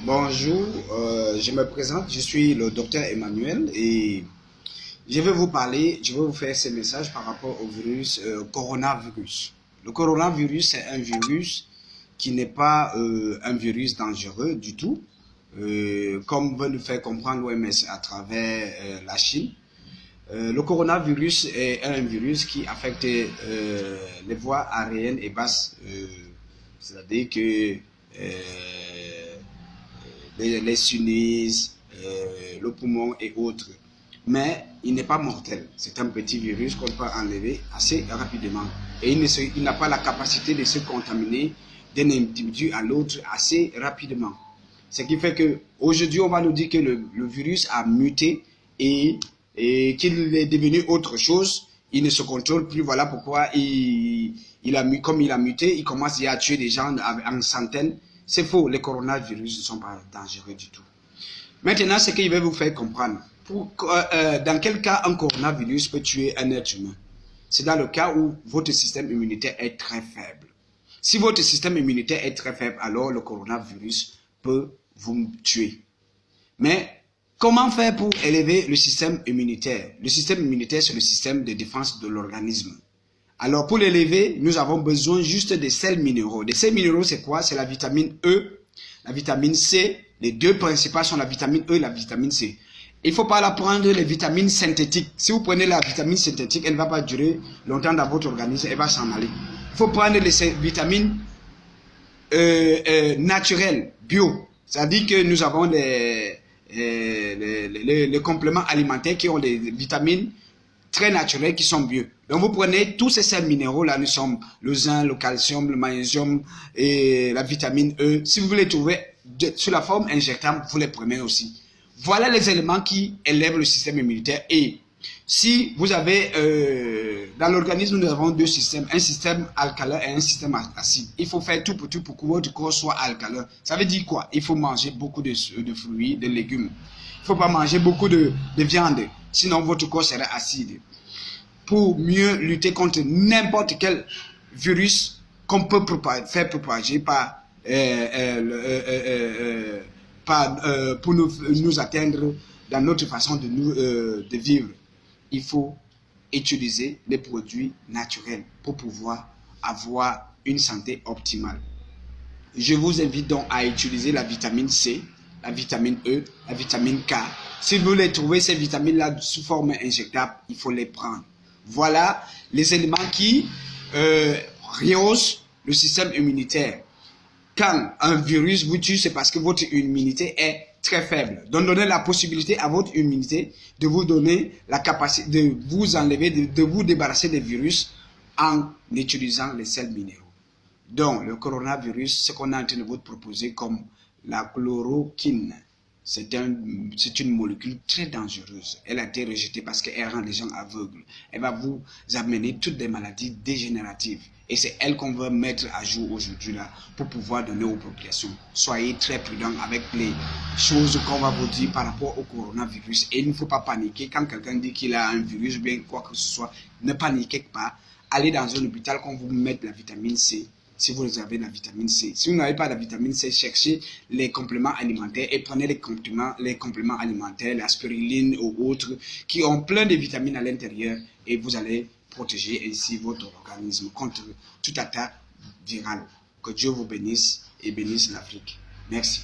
Bonjour, je me présente, je suis le docteur Emmanuel et je vais vous faire ce message par rapport au virus coronavirus. Le coronavirus, c'est un virus qui n'est pas un virus dangereux du tout, comme veut nous faire comprendre l'OMS à travers la Chine. Le coronavirus est un virus qui affecte les voies aériennes et basses, c'est-à-dire que les sinus, le poumon et autres. Mais il n'est pas mortel. C'est un petit virus qu'on peut enlever assez rapidement. Et il n'a pas la capacité de se contaminer d'un individu à l'autre assez rapidement. Ce qui fait qu'aujourd'hui, on va nous dire que le virus a muté et qu'il est devenu autre chose. Il ne se contrôle plus. Voilà pourquoi comme il a muté, il commence à tuer des gens en centaines. C'est faux, les coronavirus ne sont pas dangereux du tout. Maintenant, ce que je vais vous faire comprendre, dans quel cas un coronavirus peut tuer un être humain? C'est dans le cas où votre système immunitaire est très faible. Si votre système immunitaire est très faible, alors le coronavirus peut vous tuer. Mais comment faire pour élever le système immunitaire? Le système immunitaire, c'est le système de défense de l'organisme. Alors, pour l'élever, nous avons besoin juste des sels minéraux. Les sels minéraux, c'est quoi? C'est la vitamine E, la vitamine C. Les deux principales sont la vitamine E et la vitamine C. Il ne faut pas la prendre les vitamines synthétiques. Si vous prenez la vitamine synthétique, elle ne va pas durer longtemps dans votre organisme, elle va s'en aller. Il faut prendre les vitamines naturelles, bio. C'est-à-dire que nous avons les compléments alimentaires qui ont des vitamines très naturels qui sont bio. Donc vous prenez tous ces sels minéraux là, nous sommes le zinc, le calcium, le magnésium et la vitamine E. Si vous voulez trouver sous la forme injectable, vous les prenez aussi. Voilà les éléments qui élèvent le système immunitaire. Et si vous avez dans l'organisme, nous avons deux systèmes, un système alcalin et un système acide. Il faut faire tout pour que votre corps soit alcalin. Ça veut dire quoi? Il faut manger beaucoup de fruits, de légumes. Il ne faut pas manger beaucoup de viande, sinon votre corps sera acide. Pour mieux lutter contre n'importe quel virus qu'on peut faire propager pour nous atteindre dans notre façon de vivre. Il faut utiliser les produits naturels pour pouvoir avoir une santé optimale. Je vous invite donc à utiliser la vitamine C, la vitamine E, la vitamine K. Si vous voulez trouver ces vitamines-là sous forme injectable, il faut les prendre. Voilà les éléments qui rehaussent le système immunitaire. Quand un virus vous tue, c'est parce que votre immunité est très faible. Donc, donnez la possibilité à votre immunité de vous donner la capacité de vous enlever, de vous débarrasser des virus en utilisant les sels minéraux. Donc, le coronavirus, ce qu'on est en train de vous proposer comme la chloroquine, c'est une molécule très dangereuse. Elle a été rejetée parce qu'elle rend les gens aveugles. Elle va vous amener toutes des maladies dégénératives. Et c'est elle qu'on veut mettre à jour aujourd'hui là pour pouvoir donner aux populations. Soyez très prudents avec les choses qu'on va vous dire par rapport au coronavirus. Et il ne faut pas paniquer quand quelqu'un dit qu'il a un virus ou bien quoi que ce soit. Ne paniquez pas. Allez dans un hôpital qu'on vous mette la vitamine C. Si vous avez la vitamine C. Si vous n'avez pas la vitamine C, cherchez les compléments alimentaires et prenez les compléments alimentaires, la spiruline ou autres, qui ont plein de vitamines à l'intérieur et vous allez protéger ainsi votre organisme contre toute attaque virale. Que Dieu vous bénisse et bénisse l'Afrique. Merci.